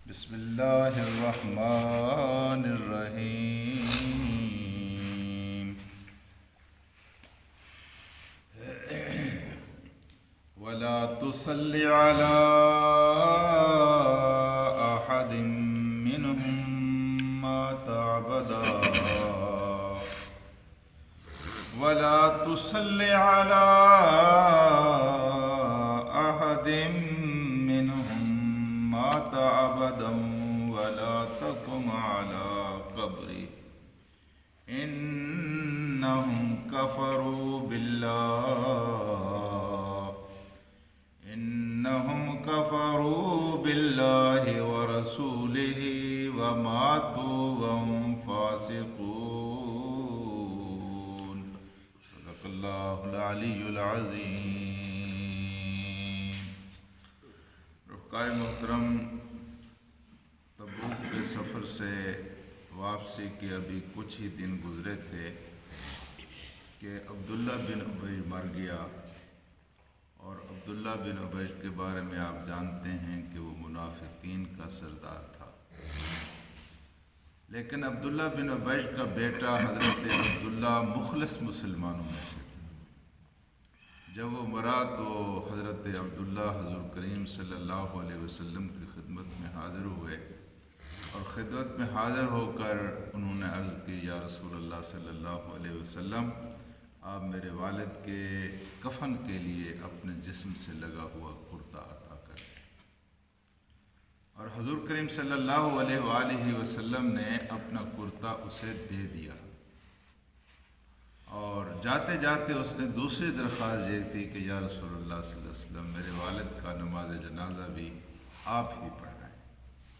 بسم اللہ الرحمن الرحیم ولا تصل على احد منهم مات ابدا ولا تصل على احد مات ابدا ولا تقم على قبره انهم كفروا بالله ورسوله وماتوا وهم فاسقون صدق اللہ العلی العظیم۔ رفقائے محترم، تبوک کے سفر سے واپسی کے ابھی کچھ ہی دن گزرے تھے کہ عبداللہ بن ابی مر گیا، اور عبداللہ بن ابی کے بارے میں آپ جانتے ہیں کہ وہ منافقین کا سردار تھا۔ لیکن عبداللہ بن ابی کا بیٹا حضرت عبداللہ مخلص مسلمانوں میں سے تھا۔ جب وہ مرا تو حضرت عبداللہ حضور کریم صلی اللہ علیہ وسلم کی خدمت میں حاضر ہوئے، اور خدمت میں حاضر ہو کر انہوں نے عرض کی، یا رسول اللہ صلی اللہ علیہ وسلم، آپ میرے والد کے کفن کے لیے اپنے جسم سے لگا ہوا کرتا عطا کریں۔ اور حضور کریم صلی اللہ علیہ وآلہ وسلم نے اپنا کرتا اسے دے دیا، اور جاتے جاتے اس نے دوسری درخواست یہ تھی کہ یا رسول اللہ صلی اللہ علیہ وسلم، میرے والد کا نماز جنازہ بھی آپ ہی پڑھائیں۔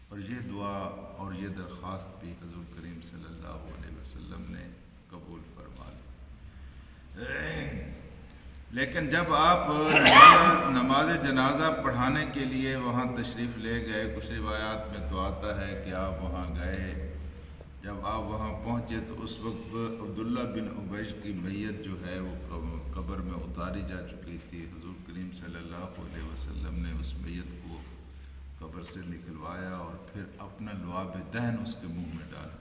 اور یہ دعا اور یہ درخواست بھی حضور کریم صلی اللہ علیہ وسلم نے قبول فرما لی۔ لیکن جب آپ نماز جنازہ پڑھانے کے لیے وہاں تشریف لے گئے، کچھ روایات میں تو آتا ہے کہ آپ وہاں گئے، جب آپ وہاں پہنچے تو اس وقت عبداللہ بن ابی کی میت جو ہے وہ قبر میں اتاری جا چکی تھی۔ حضور کریم صلی اللہ علیہ وسلم نے اس میت کو قبر سے نکلوایا اور پھر اپنا لعاب دہن اس کے منہ میں ڈالا۔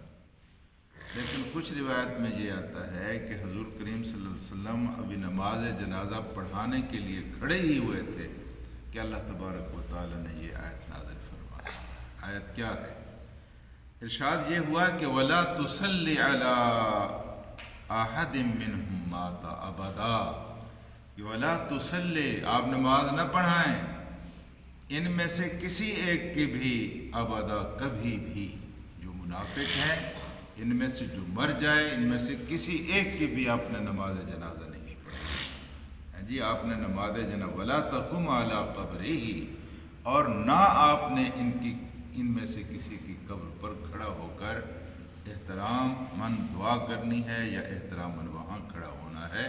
لیکن کچھ روایت میں یہ آتا ہے کہ حضور کریم صلی اللہ علیہ وسلم ابھی نماز جنازہ پڑھانے کے لیے کھڑے ہی ہوئے تھے کہ اللہ تبارک و تعالی نے یہ آیت نازل فرمائی۔ آیت کیا ہے؟ ارشاد یہ ہوا کہ وَلَا تُصَلِّ عَلَىٰ أَحَدٍ مِّنْهُمْ مَاتَ أَبَدًا، کہ وَلَا تُصَلِّ، آپ نماز نہ پڑھائیں ان میں سے کسی ایک کی بھی، ابدا، کبھی بھی۔ جو منافق ہیں ان میں سے جو مر جائے، ان میں سے کسی ایک کی بھی آپ نے نماز جنازہ نہیں پڑھی جی، آپ نے نماز جنازہ وَلَا تَقُمْ عَلَىٰ قَبْرِهِ، اور نہ آپ نے ان میں سے کسی کی قبر پر کھڑا ہو کر احترام من دعا کرنی ہے یا احترام من وہاں کھڑا ہونا ہے۔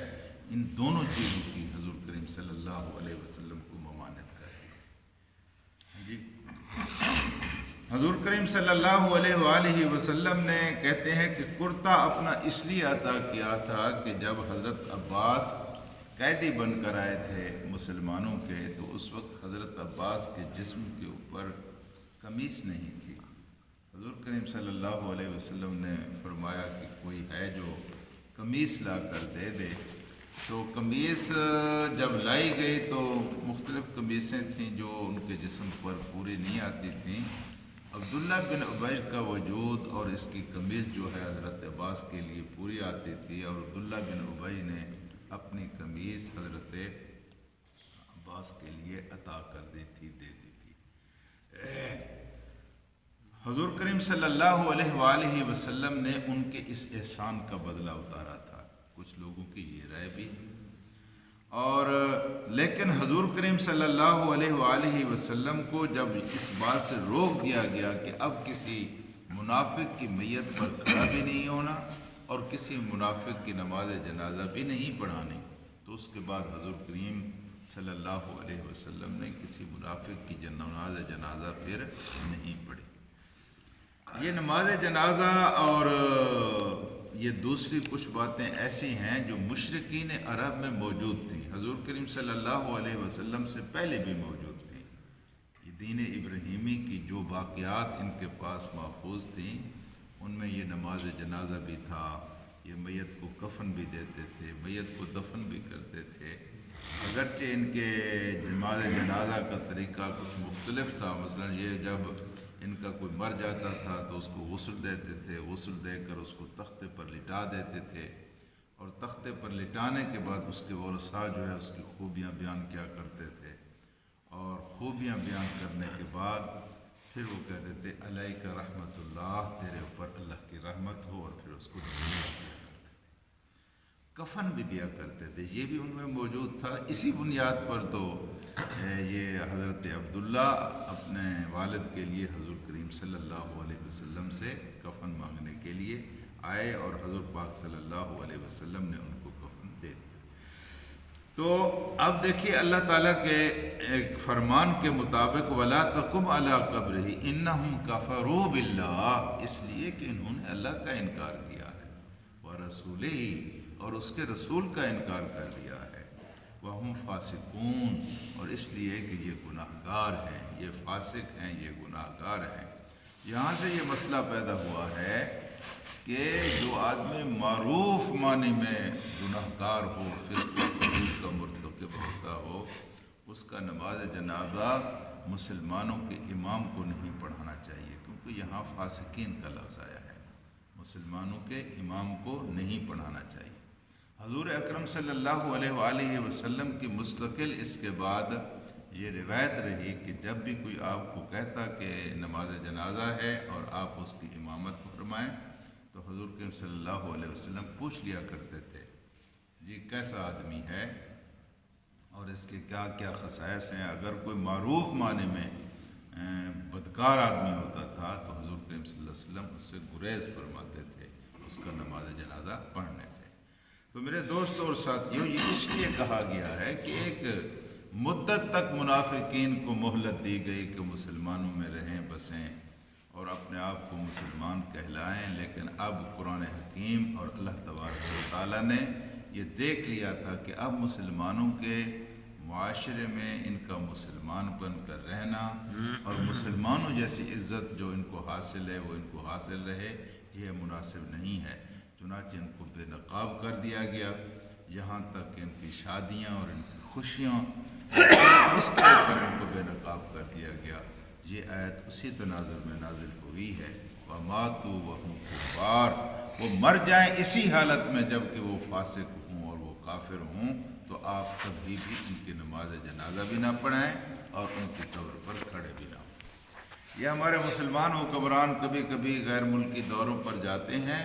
ان دونوں چیزوں کی حضور کریم صلی اللہ علیہ وسلم کو ممانعت کر دی جی۔ حضور کریم صلی اللہ علیہ وآلہ وسلم نے کہتے ہیں کہ کرتا اپنا اس لیے عطا کیا تھا کہ جب حضرت عباس قیدی بن کر آئے تھے مسلمانوں کے، تو اس وقت حضرت عباس کے جسم کے اوپر قمیص نہیں تھی۔ حضور کریم صلی اللہ علیہ وسلم نے فرمایا کہ کوئی ہے جو قمیص لا کر دے دے، تو قمیص جب لائی گئی تو مختلف قمیصیں تھیں جو ان کے جسم پر پوری نہیں آتی تھیں۔ عبداللہ بن ابی کا وجود اور اس کی قمیص جو ہے حضرت عباس کے لیے پوری آتی تھی، اور عبداللہ بن ابی نے اپنی قمیص حضرت عباس کے لیے عطا کر دی تھی، دے دی تھی۔ حضور کریم صلی اللہ علیہ وآلہ وسلم نے ان کے اس احسان کا بدلہ اتارا تھا۔ کچھ لوگوں کی یہ رائے بھی، اور لیکن حضور کریم صلی اللہ علیہ وآلہ وسلم کو جب اس بات سے روک دیا گیا کہ اب کسی منافق کی میت پر کھڑا بھی نہیں ہونا اور کسی منافق کی نماز جنازہ بھی نہیں پڑھانی، تو اس کے بعد حضور کریم صلی اللہ علیہ وسلم نے کسی منافق کی نماز جنازہ پھر نہیں پڑھی۔ یہ نماز جنازہ اور یہ دوسری کچھ باتیں ایسی ہیں جو مشرکین عرب میں موجود تھیں، حضور کریم صلی اللہ علیہ وسلم سے پہلے بھی موجود تھیں۔ یہ دین ابراہیمی کی جو واقعات ان کے پاس محفوظ تھیں ان میں یہ نماز جنازہ بھی تھا، یہ میت کو کفن بھی دیتے تھے، میت کو دفن بھی کرتے تھے، اگرچہ ان کے نماز جنازہ کا طریقہ کچھ مختلف تھا۔ مثلا یہ جب ان کا کوئی مر جاتا تھا تو اس کو غسل دیتے تھے، غسل دے کر اس کو تختے پر لٹا دیتے تھے، اور تختے پر لٹانے کے بعد اس کے ورثاء جو ہے اس کی خوبیاں بیان کیا کرتے تھے، اور خوبیاں بیان کرنے کے بعد پھر وہ کہتے تھے علیک رحمت اللہ، تیرے اوپر اللہ کی رحمت ہو، اور پھر اس کو دیا کرتے تھے، کفن بھی دیا کرتے تھے۔ یہ بھی ان میں موجود تھا۔ اسی بنیاد پر تو یہ حضرت عبداللہ اپنے والد کے لیے حضور کریم صلی اللہ علیہ وسلم سے کفن مانگنے کے لیے آئے، اور حضور پاک صلی اللہ علیہ وسلم نے ان کو کفن دے دیا۔ تو اب دیکھیے اللہ تعالیٰ کے ایک فرمان کے مطابق وَلَا تَقُمْ عَلَىٰ قَبْرِهِ إِنَّهُمْ كَفَرُوا بِاللَّهِ، اس لیے کہ انہوں نے اللہ کا انکار کیا ہے، وَرَسُولِهِ، اور اس کے رسول کا انکار کر دیا ہے، وَهُمْ فَاسِقُونَ، اور اس لیے کہ یہ گناہگار ہیں، یہ فاسق ہیں، یہ گناہگار ہیں۔ یہاں سے یہ مسئلہ پیدا ہوا ہے کہ جو آدمی معروف معنی میں گناہگار ہو، فسق و فجور کا مرتکب ہوتا ہو، اس کا نماز جنازہ مسلمانوں کے امام کو نہیں پڑھانا چاہیے، کیونکہ یہاں فاسقین کا لفظ آیا ہے، مسلمانوں کے امام کو نہیں پڑھانا چاہیے۔ حضور اکرم صلی اللہ علیہ وآلہ وسلم کی مستقل اس کے بعد یہ روایت رہی کہ جب بھی کوئی آپ کو کہتا کہ نماز جنازہ ہے اور آپ اس کی امامت فرمائیں، تو حضور کریم صلی اللہ علیہ وسلم پوچھ لیا کرتے تھے جی کیسا آدمی ہے اور اس کے کیا کیا خصائص ہیں۔ اگر کوئی معروف معنی میں بدکار آدمی ہوتا تھا تو حضور کریم صلی اللہ علیہ وسلم اس سے گریز فرماتے تھے اس کا نماز جنازہ پڑھنے سے۔ تو میرے دوستوں اور ساتھیوں، یہ اس لیے کہا گیا ہے کہ ایک مدت تک منافقین کو مہلت دی گئی کہ مسلمانوں میں رہیں بسیں اور اپنے آپ کو مسلمان کہلائیں، لیکن اب قرآن حکیم اور اللہ تبارک و تعالیٰ نے یہ دیکھ لیا تھا کہ اب مسلمانوں کے معاشرے میں ان کا مسلمان بن کر رہنا اور مسلمانوں جیسی عزت جو ان کو حاصل ہے وہ ان کو حاصل رہے، یہ مناسب نہیں ہے۔ چنانچہ ان کو بے نقاب کر دیا گیا، یہاں تک کہ ان کی شادیاں اور ان کی خوشیاں اس کے اوپر ان کو بے نقاب کر دیا گیا۔ یہ آیت اسی تناظر میں نازل ہوئی ہے، وَمَاتُوا وَهُمْ كُفَّارٌ، وہ مر جائیں اسی حالت میں جب کہ وہ فاسق ہوں اور وہ کافر ہوں، تو آپ کبھی بھی ان کی نماز جنازہ بھی نہ پڑھائیں اور ان کی قبر پر کھڑے بھی نہ ہوں۔ یہ ہمارے مسلمان حکمران کبھی کبھی غیر ملکی دوروں پر جاتے ہیں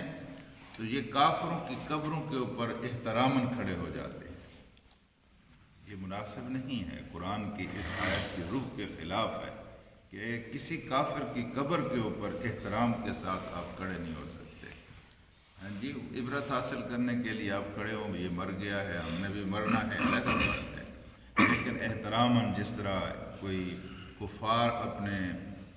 تو یہ کافروں کی قبروں کے اوپر احتراماً کھڑے ہو جاتے ہیں۔ یہ مناسب نہیں ہے، قرآن کی اس آیت کی روح کے خلاف ہے کہ کسی کافر کی قبر کے اوپر احترام کے ساتھ آپ کھڑے نہیں ہو سکتے۔ ہاں جی، عبرت حاصل کرنے کے لیے آپ کھڑے ہوں، یہ مر گیا ہے ہم نے بھی مرنا ہے، الگ بات ہے، لیکن احتراماً جس طرح کوئی کفار اپنے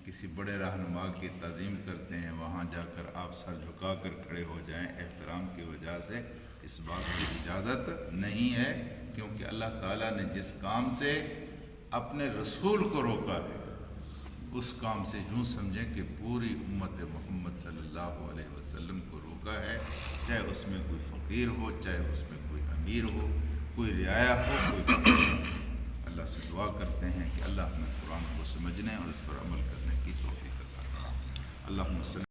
کسی بڑے رہنما کی تعظیم کرتے ہیں، وہاں جا کر آپ سر جھکا کر کھڑے ہو جائیں احترام کی وجہ سے، اس بات کی اجازت نہیں ہے، کیونکہ اللہ تعالیٰ نے جس کام سے اپنے رسول کو روکا ہے اس کام سے یوں سمجھیں کہ پوری امت محمد صلی اللہ علیہ وسلم کو روکا ہے، چاہے اس میں کوئی فقیر ہو، چاہے اس میں کوئی امیر ہو، کوئی رعایا ہو، کوئی بادشاہ ہو۔ اللہ سے دعا کرتے ہیں کہ اللہ ہمیں قرآن کو سمجھنے اور اس پر عمل کرنے کی توفیق عطا فرمائے۔ اللہم صلی